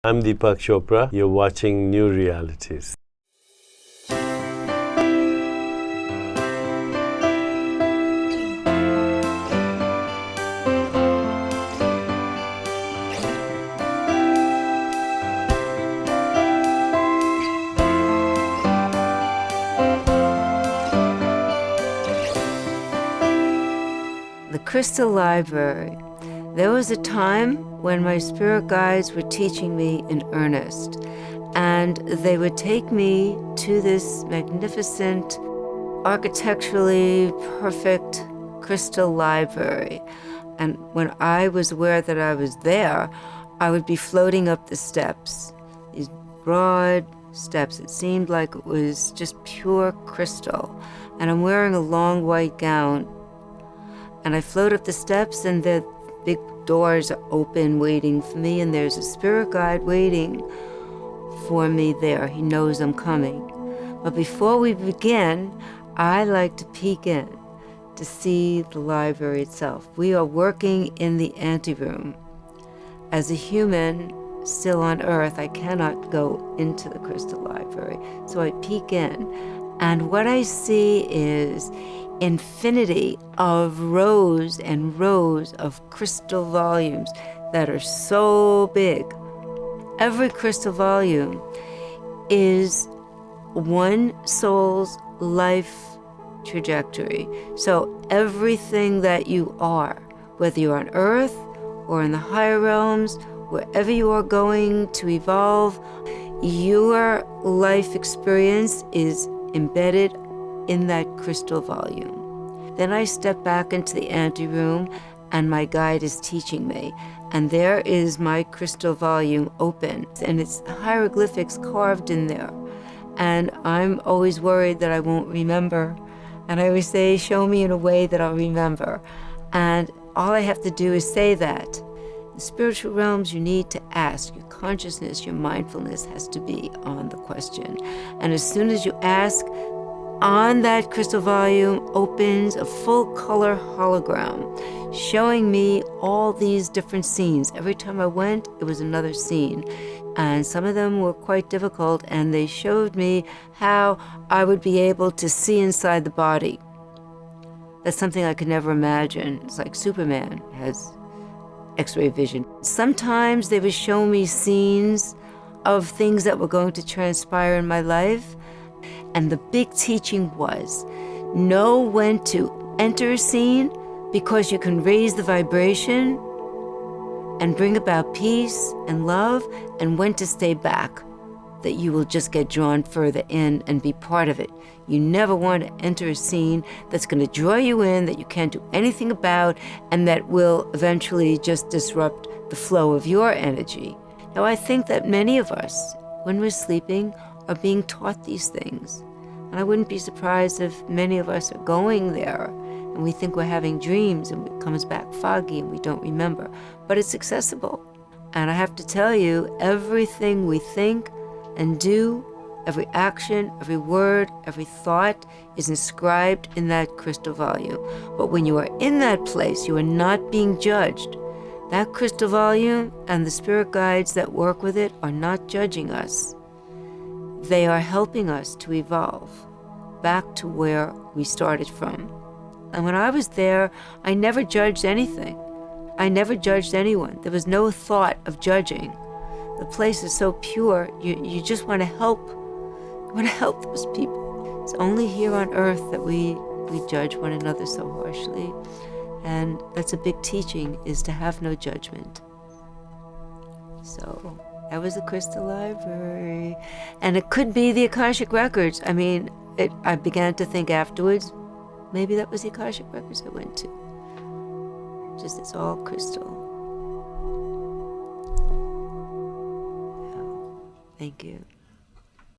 I'm Deepak Chopra. You're watching Newrealities. The Crystal Library. There was a time when my spirit guides were teaching me in earnest, and they would take me to this magnificent, architecturally perfect crystal library. And when I was aware that I was there, I would be floating up the steps, these broad steps. It seemed like it was just pure crystal. And I'm wearing a long white gown. And I float up the steps, and the big doors are open waiting for me, and there's a spirit guide waiting for me there. He knows I'm coming. But before we begin, I like to peek in to see the library itself. We are working in the anteroom. As a human still on Earth, I cannot go into the crystal library, so I peek in. And what I see is infinity of rows and rows of crystal volumes that are so big. Every crystal volume is one soul's life trajectory. So everything that you are, whether you're on Earth or in the higher realms, wherever you are going to evolve, your life experience is embedded in that crystal volume. Then I step back into the anteroom, and my guide is teaching me. And there is my crystal volume open, and it's hieroglyphics carved in there. And I'm always worried that I won't remember. And I always say, show me in a way that I'll remember. And all I have to do is say that. In spiritual realms, you need to ask. Your consciousness, your mindfulness has to be on the question. And as soon as you ask, on that crystal volume opens a full color hologram showing me all these different scenes. Every time I went, it was another scene. And some of them were quite difficult, and they showed me how I would be able to see inside the body. That's something I could never imagine. It's like Superman has X-ray vision. Sometimes they would show me scenes of things that were going to transpire in my life. And the big teaching was, know when to enter a scene because you can raise the vibration and bring about peace and love, and when to stay back, that you will just get drawn further in and be part of it. You never want to enter a scene that's going to draw you in, that you can't do anything about, and that will eventually just disrupt the flow of your energy. Now, I think that many of us, when we're sleeping, are being taught these things. And I wouldn't be surprised if many of us are going there and we think we're having dreams and it comes back foggy and we don't remember. But it's accessible. And I have to tell you, everything we think and do, every action, every word, every thought is inscribed in that crystal volume. But when you are in that place, you are not being judged. That crystal volume and the spirit guides that work with it are not judging us. They are helping us to evolve back to where we started from. And when I was there, I never judged anything. I never judged anyone. There was no thought of judging. The place is so pure, you just want to help. You want to help those people. It's only here on Earth that we judge one another so harshly. And that's a big teaching, is to have no judgment. So that was the Crystal Library. And it could be the Akashic Records. I mean, I began to think afterwards, maybe that was the Akashic Records I went to. Just it's all crystal. Thank you.